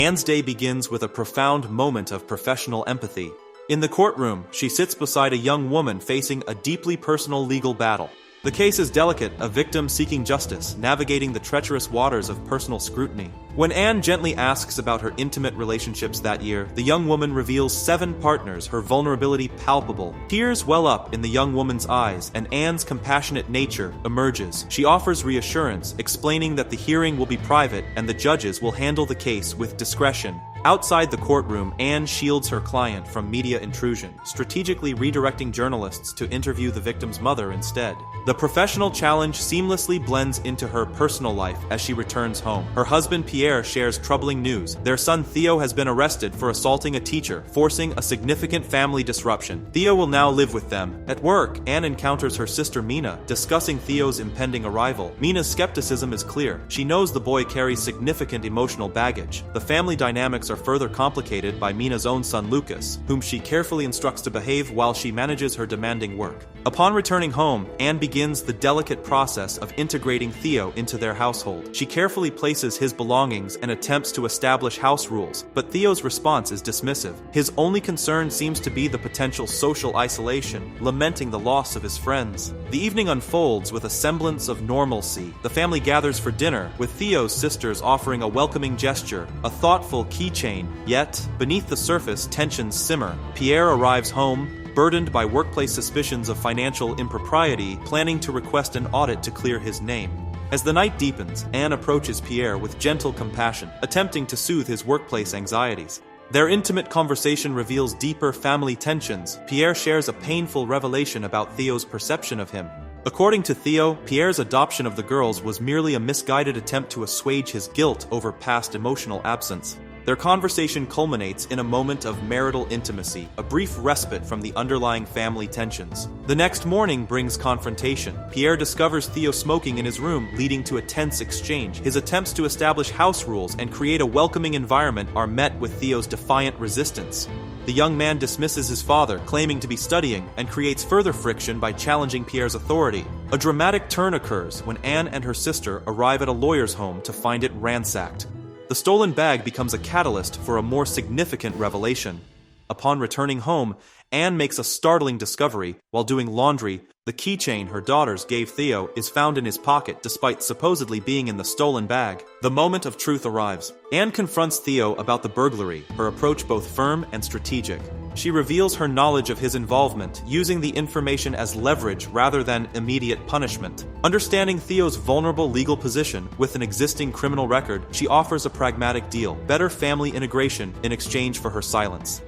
Anne's day begins with a profound moment of professional empathy. In the courtroom, she sits beside a young woman facing a deeply personal legal battle. The case is delicate, a victim seeking justice, navigating the treacherous waters of personal scrutiny. When Anne gently asks about her intimate relationships that year, the young woman reveals 7 partners, her vulnerability palpable. Tears well up in the young woman's eyes, and Anne's compassionate nature emerges. She offers reassurance, explaining that the hearing will be private and the judges will handle the case with discretion. Outside the courtroom, Anne shields her client from media intrusion, strategically redirecting journalists to interview the victim's mother instead. The professional challenge seamlessly blends into her personal life as she returns home. Her husband Pierre shares troubling news. Their son Theo has been arrested for assaulting a teacher, forcing a significant family disruption. Theo will now live with them. At work, Anne encounters her sister Mina, discussing Theo's impending arrival. Mina's skepticism is clear. She knows the boy carries significant emotional baggage. The family dynamics are further complicated by Mina's own son Lucas, whom she carefully instructs to behave while she manages her demanding work. Upon returning home, Anne begins the delicate process of integrating Theo into their household. She carefully places his belongings and attempts to establish house rules, but Theo's response is dismissive. His only concern seems to be the potential social isolation, lamenting the loss of his friends. The evening unfolds with a semblance of normalcy. The family gathers for dinner, with Theo's sisters offering a welcoming gesture, a thoughtful keychain. Yet, beneath the surface, tensions simmer. Pierre arrives home, burdened by workplace suspicions of financial impropriety, planning to request an audit to clear his name. As the night deepens, Anne approaches Pierre with gentle compassion, attempting to soothe his workplace anxieties. Their intimate conversation reveals deeper family tensions. Pierre shares a painful revelation about Theo's perception of him. According to Theo, Pierre's adoption of the girls was merely a misguided attempt to assuage his guilt over past emotional absence. Their conversation culminates in a moment of marital intimacy, a brief respite from the underlying family tensions. The next morning brings confrontation. Pierre discovers Theo smoking in his room, leading to a tense exchange. His attempts to establish house rules and create a welcoming environment are met with Theo's defiant resistance. The young man dismisses his father, claiming to be studying, and creates further friction by challenging Pierre's authority. A dramatic turn occurs when Anne and her sister arrive at a lawyer's home to find it ransacked. The stolen bag becomes a catalyst for a more significant revelation. Upon returning home, Anne makes a startling discovery. While doing laundry, the keychain her daughters gave Theo is found in his pocket despite supposedly being in the stolen bag. The moment of truth arrives. Anne confronts Theo about the burglary, her approach both firm and strategic. She reveals her knowledge of his involvement, using the information as leverage rather than immediate punishment. Understanding Theo's vulnerable legal position with an existing criminal record, she offers a pragmatic deal, better family integration in exchange for her silence.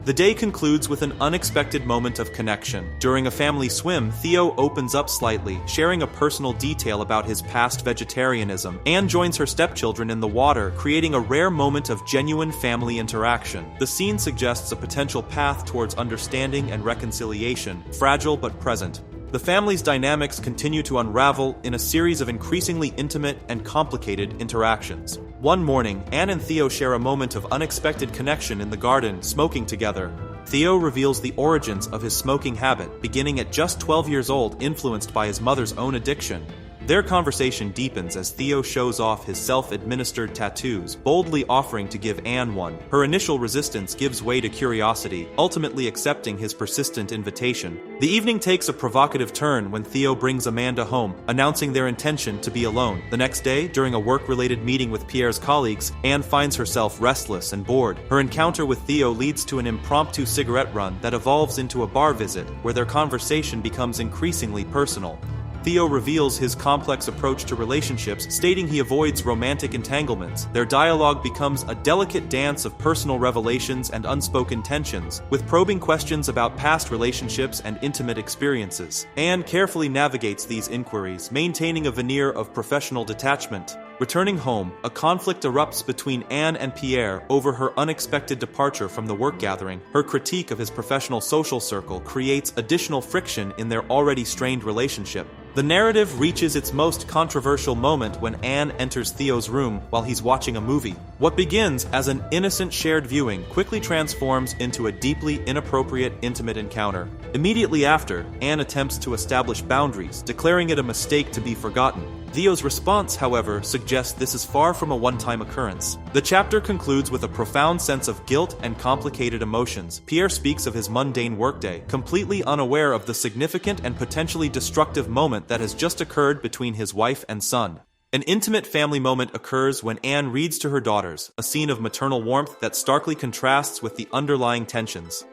The day concludes with an unexpected moment of connection. During a family swim, Theo opens up slightly, sharing a personal detail about his past vegetarianism. Anne joins her stepchildren in the water, creating a rare moment of genuine family interaction. The scene suggests a potential path towards understanding and reconciliation, fragile but present. The family's dynamics continue to unravel in a series of increasingly intimate and complicated interactions. One morning, Anne and Theo share a moment of unexpected connection in the garden, smoking together. Theo reveals the origins of his smoking habit, beginning at just 12 years old, influenced by his mother's own addiction. Their conversation deepens as Theo shows off his self-administered tattoos, boldly offering to give Anne one. Her initial resistance gives way to curiosity, ultimately accepting his persistent invitation. The evening takes a provocative turn when Theo brings Amanda home, announcing their intention to be alone. The next day, during a work-related meeting with Pierre's colleagues, Anne finds herself restless and bored. Her encounter with Theo leads to an impromptu cigarette run that evolves into a bar visit, where their conversation becomes increasingly personal. Theo reveals his complex approach to relationships, stating he avoids romantic entanglements. Their dialogue becomes a delicate dance of personal revelations and unspoken tensions, with probing questions about past relationships and intimate experiences. Anne carefully navigates these inquiries, maintaining a veneer of professional detachment. Returning home, a conflict erupts between Anne and Pierre over her unexpected departure from the work gathering. Her critique of his professional social circle creates additional friction in their already strained relationship. The narrative reaches its most controversial moment when Anne enters Theo's room while he's watching a movie. What begins as an innocent shared viewing quickly transforms into a deeply inappropriate, intimate encounter. Immediately after, Anne attempts to establish boundaries, declaring it a mistake to be forgotten. Theo's response, however, suggests this is far from a one-time occurrence. The chapter concludes with a profound sense of guilt and complicated emotions. Pierre speaks of his mundane workday, completely unaware of the significant and potentially destructive moment that has just occurred between his wife and son. An intimate family moment occurs when Anne reads to her daughters, a scene of maternal warmth that starkly contrasts with the underlying tensions.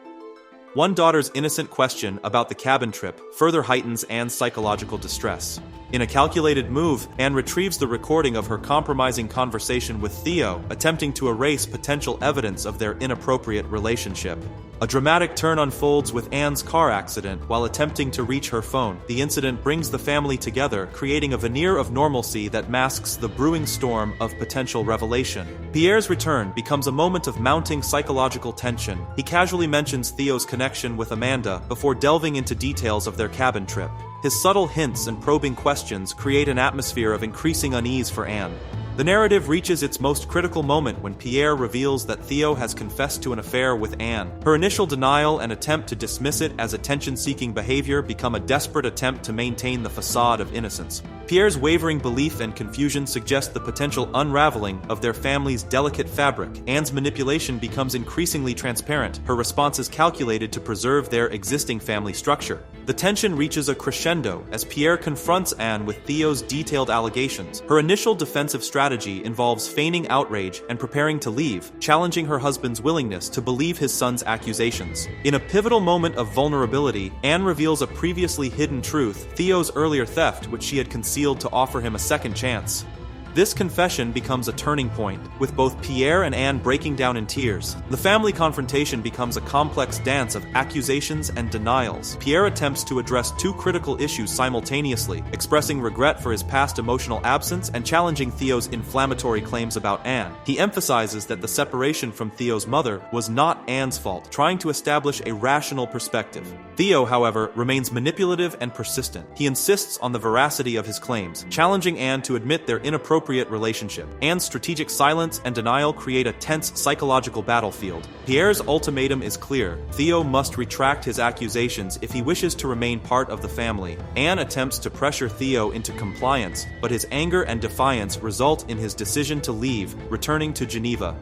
One daughter's innocent question about the cabin trip further heightens Anne's psychological distress. In a calculated move, Anne retrieves the recording of her compromising conversation with Theo, attempting to erase potential evidence of their inappropriate relationship. A dramatic turn unfolds with Anne's car accident while attempting to reach her phone. The incident brings the family together, creating a veneer of normalcy that masks the brewing storm of potential revelation. Pierre's return becomes a moment of mounting psychological tension. He casually mentions Theo's connection with Amanda before delving into details of their cabin trip. His subtle hints and probing questions create an atmosphere of increasing unease for Anne. The narrative reaches its most critical moment when Pierre reveals that Theo has confessed to an affair with Anne. Her initial denial and attempt to dismiss it as attention-seeking behavior become a desperate attempt to maintain the facade of innocence. Pierre's wavering belief and confusion suggest the potential unraveling of their family's delicate fabric. Anne's manipulation becomes increasingly transparent. Her response is calculated to preserve their existing family structure. The tension reaches a crescendo as Pierre confronts Anne with Theo's detailed allegations. Her initial defensive strategy involves feigning outrage and preparing to leave, challenging her husband's willingness to believe his son's accusations. In a pivotal moment of vulnerability, Anne reveals a previously hidden truth, Theo's earlier theft, which she had concealed to offer him a second chance. This confession becomes a turning point, with both Pierre and Anne breaking down in tears. The family confrontation becomes a complex dance of accusations and denials. Pierre attempts to address two critical issues simultaneously, expressing regret for his past emotional absence and challenging Theo's inflammatory claims about Anne. He emphasizes that the separation from Theo's mother was not Anne's fault, trying to establish a rational perspective. Theo, however, remains manipulative and persistent. He insists on the veracity of his claims, challenging Anne to admit their inappropriate relationship. Anne's strategic silence and denial create a tense psychological battlefield. Pierre's ultimatum is clear. Theo must retract his accusations if he wishes to remain part of the family. Anne attempts to pressure Theo into compliance, but his anger and defiance result in his decision to leave, returning to Geneva.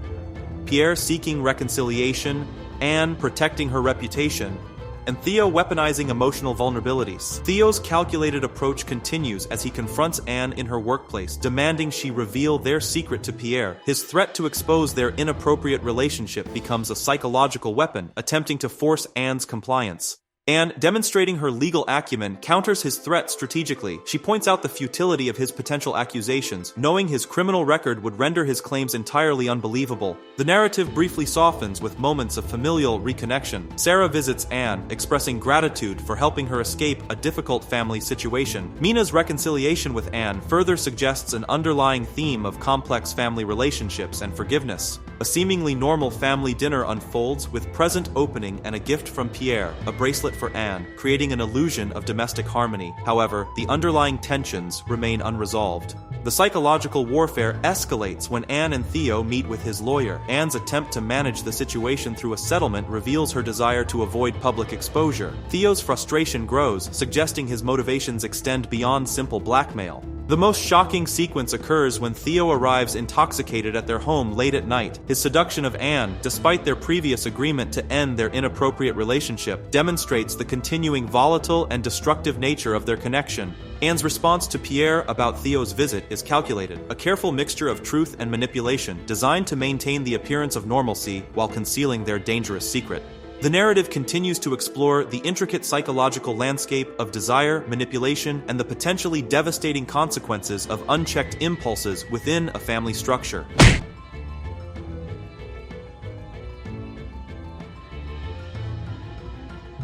Pierre seeking reconciliation, Anne protecting her reputation, and Theo weaponizing emotional vulnerabilities. Theo's calculated approach continues as he confronts Anne in her workplace, demanding she reveal their secret to Pierre. His threat to expose their inappropriate relationship becomes a psychological weapon, attempting to force Anne's compliance. Anne, demonstrating her legal acumen, counters his threat strategically. She points out the futility of his potential accusations, knowing his criminal record would render his claims entirely unbelievable. The narrative briefly softens with moments of familial reconnection. Sarah visits Anne, expressing gratitude for helping her escape a difficult family situation. Mina's reconciliation with Anne further suggests an underlying theme of complex family relationships and forgiveness. A seemingly normal family dinner unfolds with present opening and a gift from Pierre, a bracelet for Anne, creating an illusion of domestic harmony. However, the underlying tensions remain unresolved. The psychological warfare escalates when Anne and Theo meet with his lawyer. Anne's attempt to manage the situation through a settlement reveals her desire to avoid public exposure. Theo's frustration grows, suggesting his motivations extend beyond simple blackmail. The most shocking sequence occurs when Theo arrives intoxicated at their home late at night. His seduction of Anne, despite their previous agreement to end their inappropriate relationship, demonstrates the continuing volatile and destructive nature of their connection. Anne's response to Pierre about Theo's visit is calculated, a careful mixture of truth and manipulation, designed to maintain the appearance of normalcy while concealing their dangerous secret. The narrative continues to explore the intricate psychological landscape of desire, manipulation, and the potentially devastating consequences of unchecked impulses within a family structure.